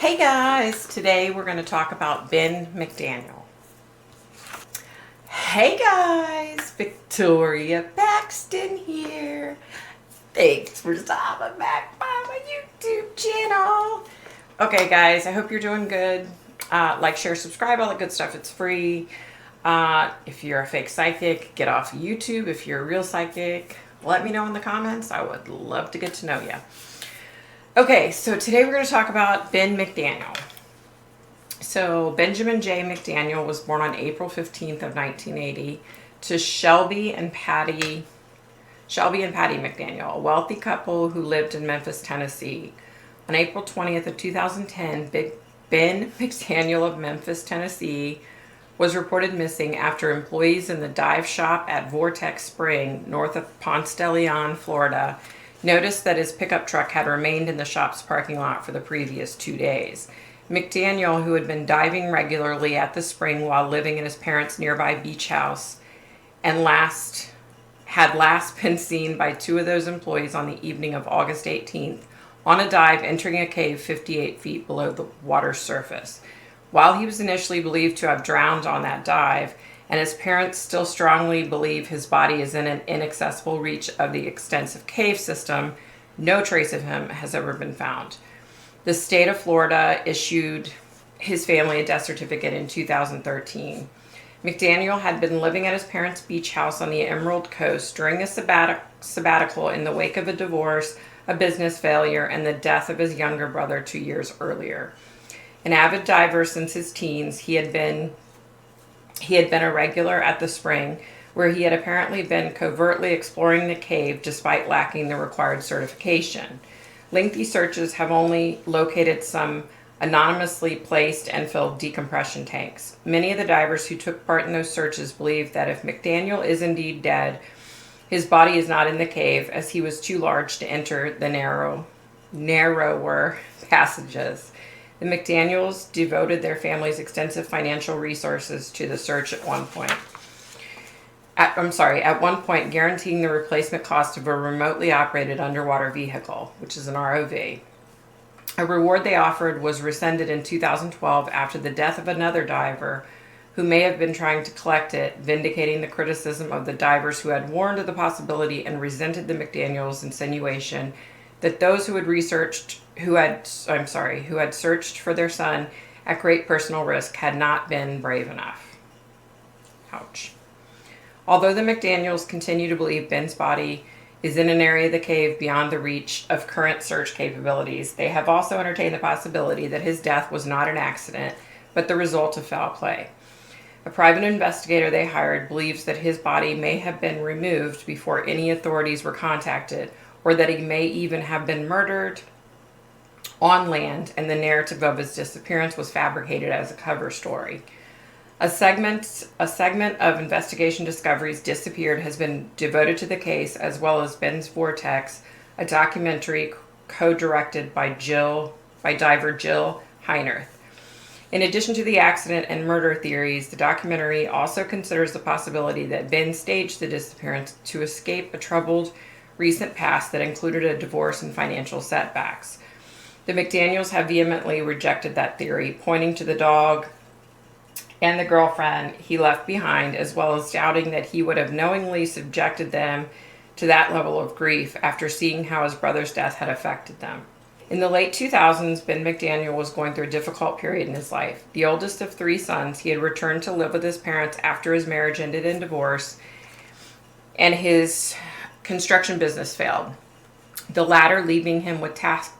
Hey guys, today we're going to talk about Ben McDaniel. Hey guys, Victoria Paxton here. Thanks for stopping back by my YouTube channel. Okay guys, I hope you're doing good. Like, share, subscribe, all that good stuff. It's free. If you're a fake psychic, get off YouTube. If you're a real psychic, let me know in the comments. I would love to get to know you. Okay, so today we're going to talk about Ben McDaniel. So Benjamin J. McDaniel was born on April 15th of 1980 to Shelby and Patty McDaniel, a wealthy couple who lived in Memphis, Tennessee. On April 20th of 2010, Ben McDaniel of Memphis, Tennessee was reported missing after employees in the dive shop at Vortex Spring, north of Ponce de Leon, Florida, noticed that his pickup truck had remained in the shop's parking lot for the previous 2 days. McDaniel, who had been diving regularly at the spring while living in his parents' nearby beach house, and had last been seen by two of those employees on the evening of August 18th on a dive entering a cave 58 feet below the water's surface. While he was initially believed to have drowned on that dive, and his parents still strongly believe his body is in an inaccessible reach of the extensive cave system, no trace of him has ever been found. The state of Florida issued his family a death certificate in 2013. McDaniel had been living at his parents' beach house on the Emerald Coast during a sabbatical in the wake of a divorce, a business failure, and the death of his younger brother 2 years earlier. An avid diver since his teens, he had been a regular at the spring, where he had apparently been covertly exploring the cave despite lacking the required certification. Lengthy searches have only located some anonymously placed and filled decompression tanks. Many of the divers who took part in those searches believe that if McDaniel is indeed dead, his body is not in the cave, as he was too large to enter the narrower passages. The McDaniels devoted their family's extensive financial resources to the search at one point. At one point guaranteeing the replacement cost of a remotely operated underwater vehicle, which is an ROV. A reward they offered was rescinded in 2012 after the death of another diver who may have been trying to collect it, vindicating the criticism of the divers who had warned of the possibility and resented the McDaniels' insinuation that those who had searched for their son at great personal risk had not been brave enough. Ouch. Although the McDaniels continue to believe Ben's body is in an area of the cave beyond the reach of current search capabilities, they have also entertained the possibility that his death was not an accident, but the result of foul play. A private investigator they hired believes that his body may have been removed before any authorities were contacted, or that he may even have been murdered on land, and the narrative of his disappearance was fabricated as a cover story. A segment of Investigation Discoveries Disappeared has been devoted to the case, as well as Ben's Vortex, a documentary co-directed by diver Jill Heinerth. In addition to the accident and murder theories, the documentary also considers the possibility that Ben staged the disappearance to escape a troubled recent past that included a divorce and financial setbacks. The McDaniels have vehemently rejected that theory, pointing to the dog and the girlfriend he left behind, as well as doubting that he would have knowingly subjected them to that level of grief after seeing how his brother's death had affected them. In the late 2000s, Ben McDaniel was going through a difficult period in his life. The oldest of three sons, he had returned to live with his parents after his marriage ended in divorce, and his construction business failed, the latter leaving him with tax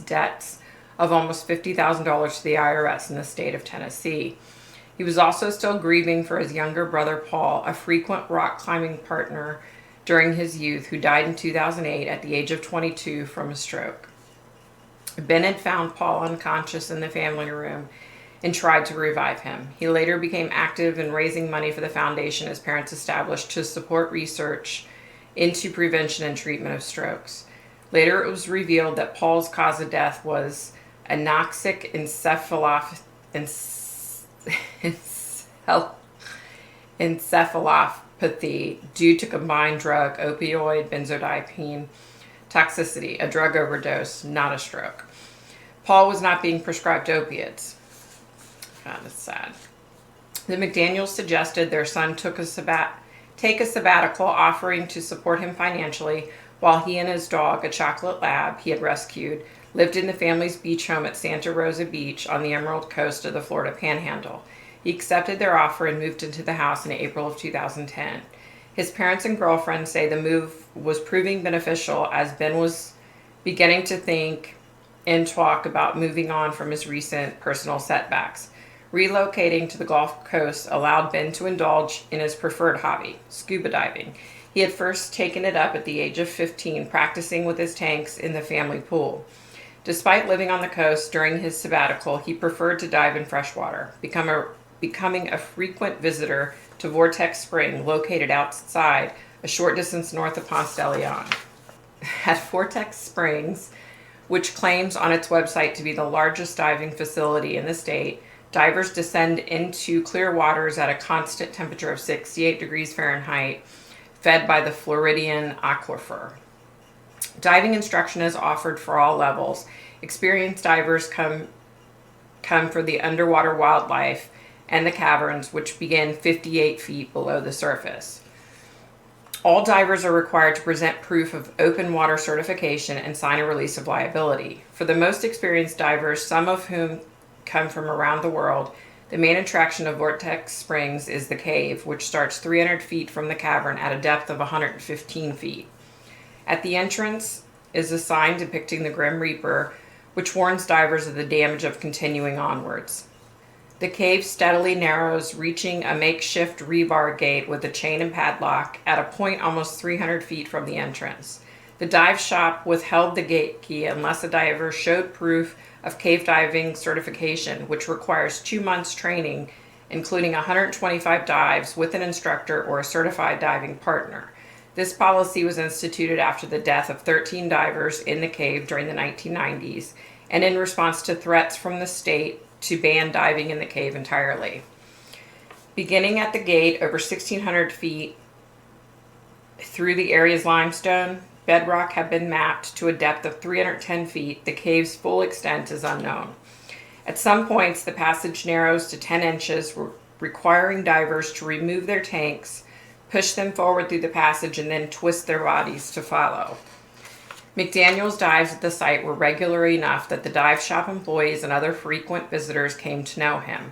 debts of almost $50,000 to the IRS in the state of Tennessee. He was also still grieving for his younger brother Paul, a frequent rock climbing partner during his youth, who died in 2008 at the age of 22 from a stroke. Ben had found Paul unconscious in the family room and tried to revive him. He later became active in raising money for the foundation his parents established to support research into prevention and treatment of strokes. Later, it was revealed that Paul's cause of death was anoxic encephalopathy due to combined drug, opioid, benzodiazepine toxicity, a drug overdose, not a stroke. Paul was not being prescribed opiates. God, that's sad. The McDaniels suggested their son take a sabbatical, offering to support him financially while he and his dog, a chocolate lab he had rescued, lived in the family's beach home at Santa Rosa Beach on the Emerald Coast of the Florida Panhandle. He accepted their offer and moved into the house in April of 2010. His parents and girlfriend say the move was proving beneficial as Ben was beginning to think and talk about moving on from his recent personal setbacks. Relocating to the Gulf Coast allowed Ben to indulge in his preferred hobby, scuba diving. He had first taken it up at the age of 15, practicing with his tanks in the family pool. Despite living on the coast during his sabbatical, he preferred to dive in freshwater, becoming a frequent visitor to Vortex Spring, located outside a short distance north of Ponce de Leon. At Vortex Springs, which claims on its website to be the largest diving facility in the state, divers descend into clear waters at a constant temperature of 68 degrees Fahrenheit, fed by the Floridian aquifer. Diving instruction is offered for all levels. Experienced divers come for the underwater wildlife and the caverns, which begin 58 feet below the surface. All divers are required to present proof of open water certification and sign a release of liability. For the most experienced divers, some of whom come from around the world, the main attraction of Vortex Springs is the cave, which starts 300 feet from the cavern at a depth of 115 feet. At the entrance is a sign depicting the Grim Reaper, which warns divers of the damage of continuing onwards. The cave steadily narrows, reaching a makeshift rebar gate with a chain and padlock at a point almost 300 feet from the entrance. The dive shop withheld the gate key unless a diver showed proof of cave diving certification, which requires 2 months training, including 125 dives with an instructor or a certified diving partner. This policy was instituted after the death of 13 divers in the cave during the 1990s and in response to threats from the state to ban diving in the cave entirely. Beginning at the gate over 1,600 feet through the area's limestone, bedrock had been mapped to a depth of 310 feet. The cave's full extent is unknown. At some points, the passage narrows to 10 inches, requiring divers to remove their tanks, push them forward through the passage, and then twist their bodies to follow. McDaniel's dives at the site were regular enough that the dive shop employees and other frequent visitors came to know him.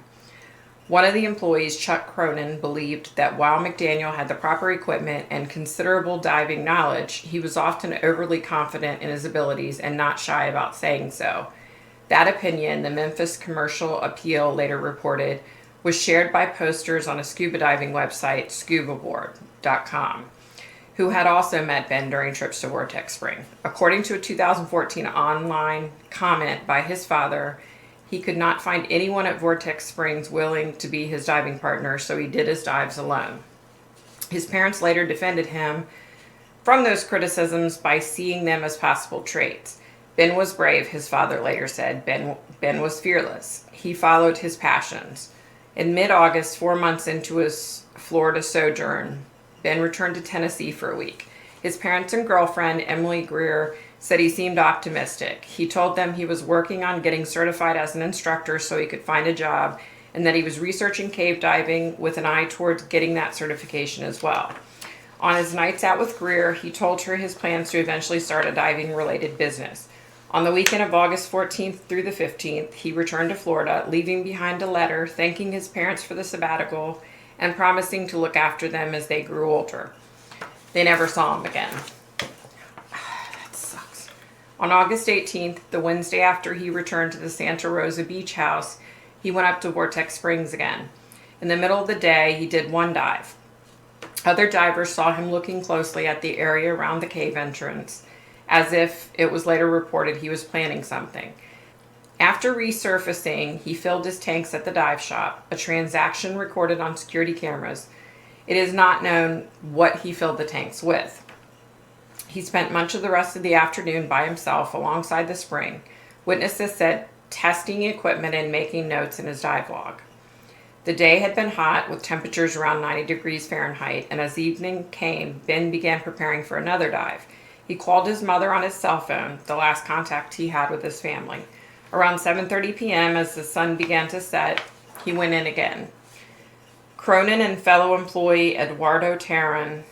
One of the employees, Chuck Cronin, believed that while McDaniel had the proper equipment and considerable diving knowledge, he was often overly confident in his abilities and not shy about saying so. That opinion, the Memphis Commercial Appeal later reported, was shared by posters on a scuba diving website, scubaboard.com, who had also met Ben during trips to Vortex Spring. According to a 2014 online comment by his father, he could not find anyone at Vortex Springs willing to be his diving partner, so he did his dives alone. His parents later defended him from those criticisms by seeing them as possible traits. Ben was brave, his father later said. Ben was fearless. He followed his passions. In mid-August, 4 months into his Florida sojourn, Ben returned to Tennessee for a week. His parents and girlfriend, Emily Greer, said he seemed optimistic. He told them he was working on getting certified as an instructor so he could find a job, and that he was researching cave diving with an eye towards getting that certification as well. On his nights out with Greer, he told her his plans to eventually start a diving-related business. On the weekend of August 14th through the 15th, he returned to Florida, leaving behind a letter thanking his parents for the sabbatical and promising to look after them as they grew older. They never saw him again. That sucks. On August 18th, the Wednesday after he returned to the Santa Rosa Beach house, he went up to Vortex Springs again. In the middle of the day, he did one dive. Other divers saw him looking closely at the area around the cave entrance, as if it was later reported he was planning something. After resurfacing, he filled his tanks at the dive shop, a transaction recorded on security cameras. It is not known what he filled the tanks with. He spent much of the rest of the afternoon by himself alongside the spring. Witnesses said testing equipment and making notes in his dive log. The day had been hot, with temperatures around 90 degrees Fahrenheit, and as evening came, Ben began preparing for another dive. He called his mother on his cell phone, the last contact he had with his family. Around 7:30 p.m., as the sun began to set, he went in again. Cronin and fellow employee Eduardo Terran,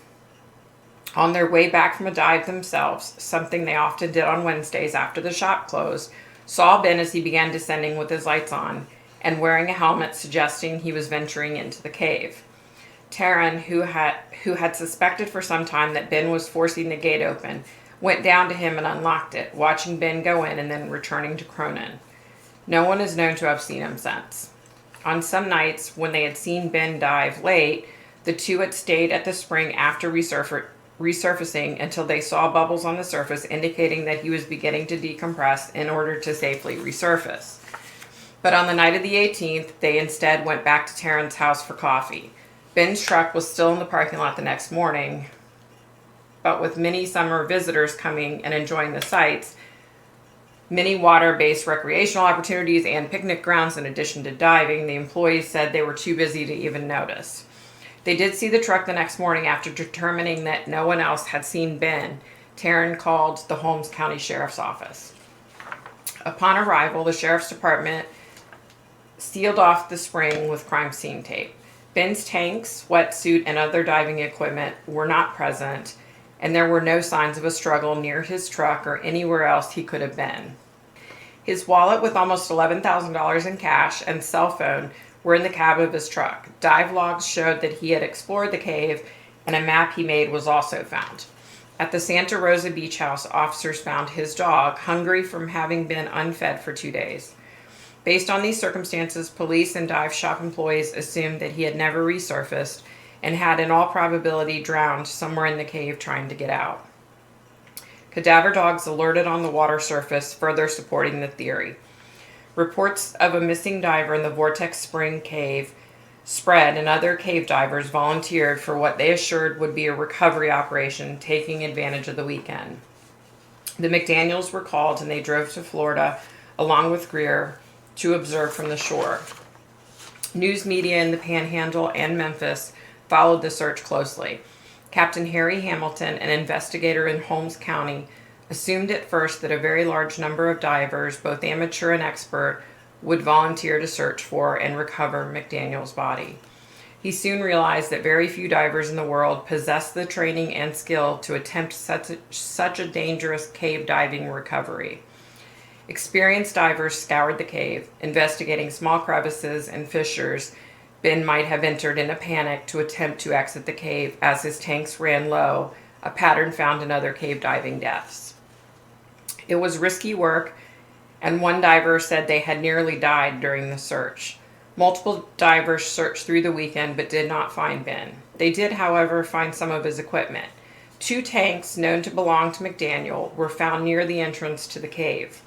on their way back from a dive themselves, something they often did on Wednesdays after the shop closed, saw Ben as he began descending with his lights on and wearing a helmet, suggesting he was venturing into the cave. Terran, who had suspected for some time that Ben was forcing the gate open, went down to him and unlocked it, watching Ben go in and then returning to Cronin. No one is known to have seen him since. On some nights, when they had seen Ben dive late, the two had stayed at the spring after resurfacing until they saw bubbles on the surface indicating that he was beginning to decompress in order to safely resurface. But on the night of the 18th, they instead went back to Terran's house for coffee. Ben's truck was still in the parking lot the next morning, but with many summer visitors coming and enjoying the sights, many water-based recreational opportunities and picnic grounds in addition to diving, the employees said they were too busy to even notice. They did see the truck the next morning. After determining that no one else had seen Ben, Terran called the Holmes County Sheriff's Office. Upon arrival, the Sheriff's Department sealed off the spring with crime scene tape. Ben's tanks, wetsuit, and other diving equipment were not present, and there were no signs of a struggle near his truck or anywhere else he could have been. His wallet with almost $11,000 in cash and cell phone were in the cab of his truck. Dive logs showed that he had explored the cave, and a map he made was also found. At the Santa Rosa Beach House, officers found his dog, hungry from having been unfed for 2 days. Based on these circumstances, police and dive shop employees assumed that he had never resurfaced and had in all probability drowned somewhere in the cave trying to get out. Cadaver dogs alerted on the water surface, further supporting the theory. Reports of a missing diver in the Vortex Spring cave spread, and other cave divers volunteered for what they assured would be a recovery operation, taking advantage of the weekend. The McDaniels were called, and they drove to Florida along with Greer to observe from the shore. News media in the Panhandle and Memphis followed the search closely. Captain Harry Hamilton, an investigator in Holmes County, assumed at first that a very large number of divers, both amateur and expert, would volunteer to search for and recover McDaniel's body. He soon realized that very few divers in the world possessed the training and skill to attempt such a dangerous cave diving recovery. Experienced divers scoured the cave, investigating small crevices and fissures Ben might have entered in a panic to attempt to exit the cave as his tanks ran low, a pattern found in other cave diving deaths. It was risky work, and one diver said they had nearly died during the search. Multiple divers searched through the weekend but did not find Ben. They did, however, find some of his equipment. 2 tanks known to belong to McDaniel were found near the entrance to the cave.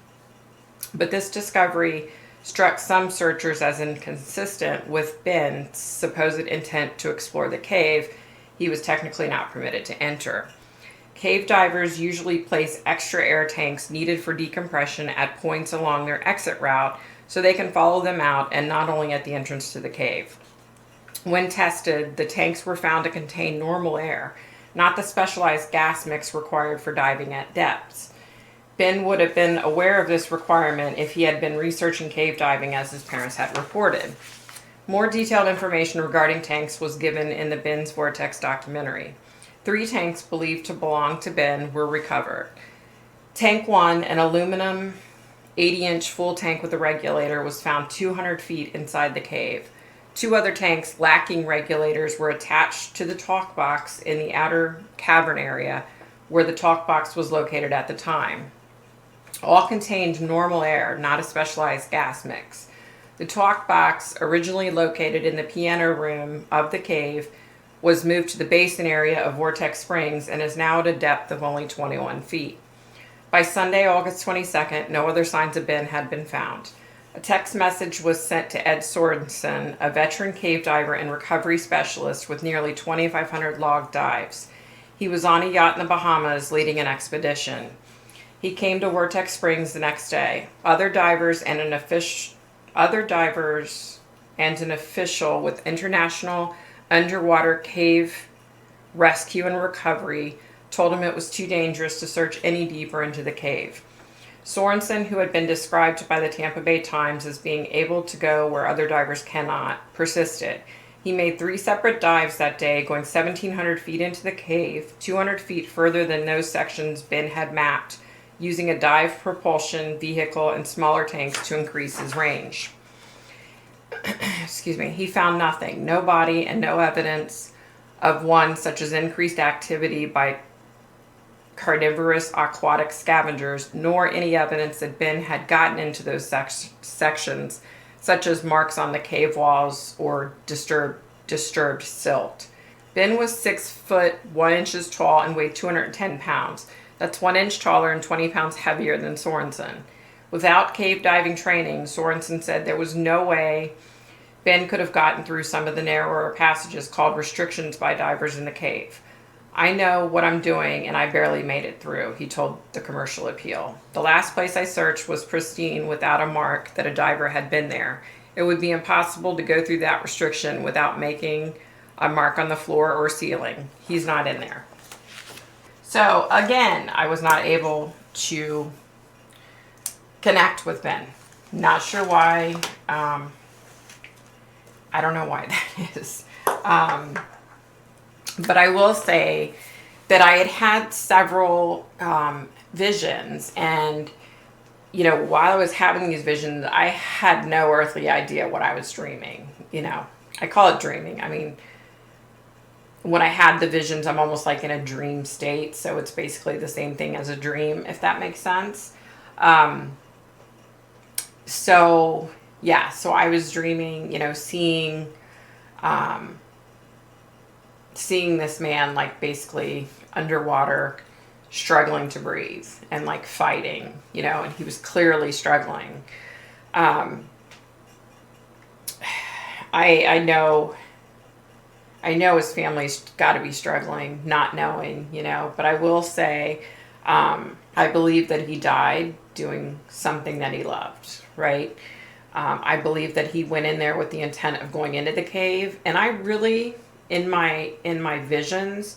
But this discovery struck some searchers as inconsistent with Ben's supposed intent to explore the cave he was technically not permitted to enter. Cave divers usually place extra air tanks needed for decompression at points along their exit route so they can follow them out, and not only at the entrance to the cave. When tested, the tanks were found to contain normal air, not the specialized gas mix required for diving at depths. Ben would have been aware of this requirement if he had been researching cave diving, as his parents had reported. More detailed information regarding tanks was given in the Ben's Vortex documentary. 3 tanks believed to belong to Ben were recovered. Tank 1, an aluminum 80-inch full tank with a regulator, was found 200 feet inside the cave. 2 other tanks lacking regulators were attached to the talk box in the outer cavern area where the talk box was located at the time. All contained normal air, not a specialized gas mix. The talk box, originally located in the piano room of the cave, was moved to the basin area of Vortex Springs and is now at a depth of only 21 feet. By Sunday, August 22nd, no other signs of Ben had been found. A text message was sent to Ed Sorensen, a veteran cave diver and recovery specialist with nearly 2,500 log dives. He was on a yacht in the Bahamas leading an expedition. He came to Vortex Springs the next day. Other divers and an official with International Underwater Cave Rescue and Recovery told him it was too dangerous to search any deeper into the cave. Sorensen, who had been described by the Tampa Bay Times as being able to go where other divers cannot, persisted. He made 3 separate dives that day, going 1,700 feet into the cave, 200 feet further than those sections Ben had mapped, using a dive propulsion vehicle and smaller tanks to increase his range. Excuse me. He found nothing, no body and no evidence of one such as increased activity by carnivorous aquatic scavengers, nor any evidence that Ben had gotten into those sections, such as marks on the cave walls or disturbed silt. Ben was 6 foot 1 inches tall and weighed 210 pounds. That's 1 inch taller and 20 pounds heavier than Sorensen. Without cave diving training, Sorensen said there was no way Ben could have gotten through some of the narrower passages called restrictions by divers in the cave. I know what I'm doing and I barely made it through, he told the Commercial Appeal. The last place I searched was pristine without a mark that a diver had been there. It would be impossible to go through that restriction without making a mark on the floor or ceiling. He's not in there. So again, I was not able to connect with Ben. Not sure why. I don't know why that is. But I will say that I had several visions, and while I was having these visions, I had no earthly idea what I was dreaming. I call it dreaming. I mean, when I had the visions, I'm almost like in a dream state, so it's basically the same thing as a dream, if that makes sense. So I was dreaming, seeing this man like basically underwater, struggling to breathe and like fighting, and he was clearly struggling. I know his family's got to be struggling, not knowing, but I will say, I believe that he died doing something that he loved, right? I believe that he went in there with the intent of going into the cave, and I really, in my visions,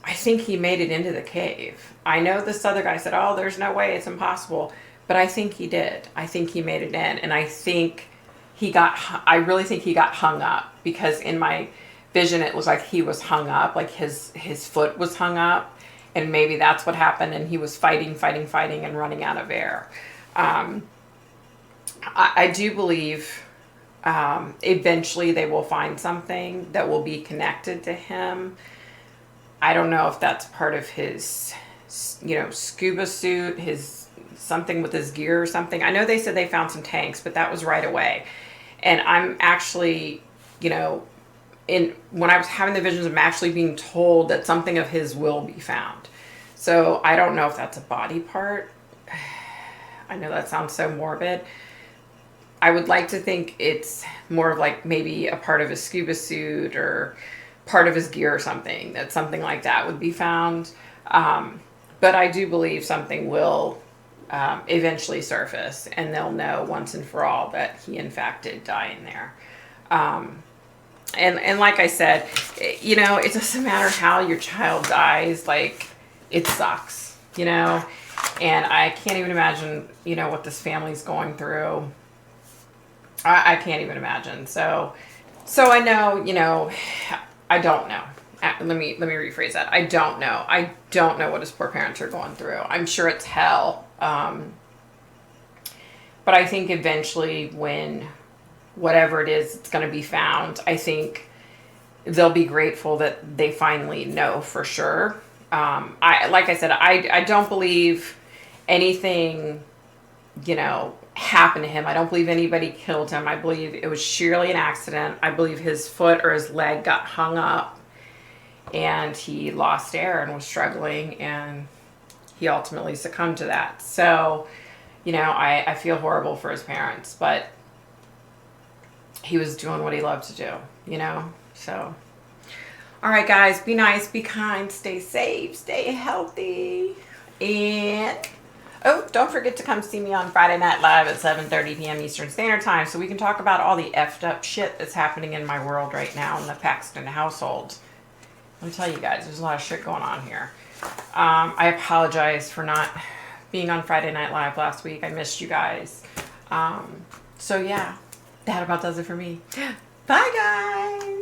I think he made it into the cave. I know this other guy said, "Oh, there's no way, it's impossible," but I think he did. I think he made it in, and I really think he got hung up, because in my vision it was like he was hung up, like his foot was hung up, and maybe that's what happened, and he was fighting and running out of air. I do believe eventually they will find something that will be connected to him. I don't know if that's part of his, scuba suit, something with his gear or something. I know they said they found some tanks, but that was right away. And I'm actually, when I was having the visions, I'm actually being told that something of his will be found. So I don't know if that's a body part. I know that sounds so morbid. I would like to think it's more of like maybe a part of his scuba suit or part of his gear or something, that something like that would be found. But I do believe something will eventually surface, and they'll know once and for all that he in fact did die in there. And like I said, it doesn't matter how your child dies, like it sucks, and I can't even imagine, what this family's going through. I can't even imagine. So I know, I don't know. Let me rephrase that. I don't know. I don't know what his poor parents are going through. I'm sure it's hell. But I think eventually when whatever it is, it's going to be found, I think they'll be grateful that they finally know for sure. Like I said, I don't believe anything, happened to him. I don't believe anybody killed him. I believe it was sheerly an accident. I believe his foot or his leg got hung up and he lost air and was struggling, and he ultimately succumbed to that. So, I feel horrible for his parents, but he was doing what he loved to do, so. All right, guys, be nice, be kind, stay safe, stay healthy, and don't forget to come see me on Friday Night Live at 7:30 p.m. Eastern Standard Time so we can talk about all the effed up shit that's happening in my world right now in the Paxton household. Let me tell you guys, there's a lot of shit going on here. I apologize for not being on Friday Night Live last week. I missed you guys. So yeah, that about does it for me. Bye, guys.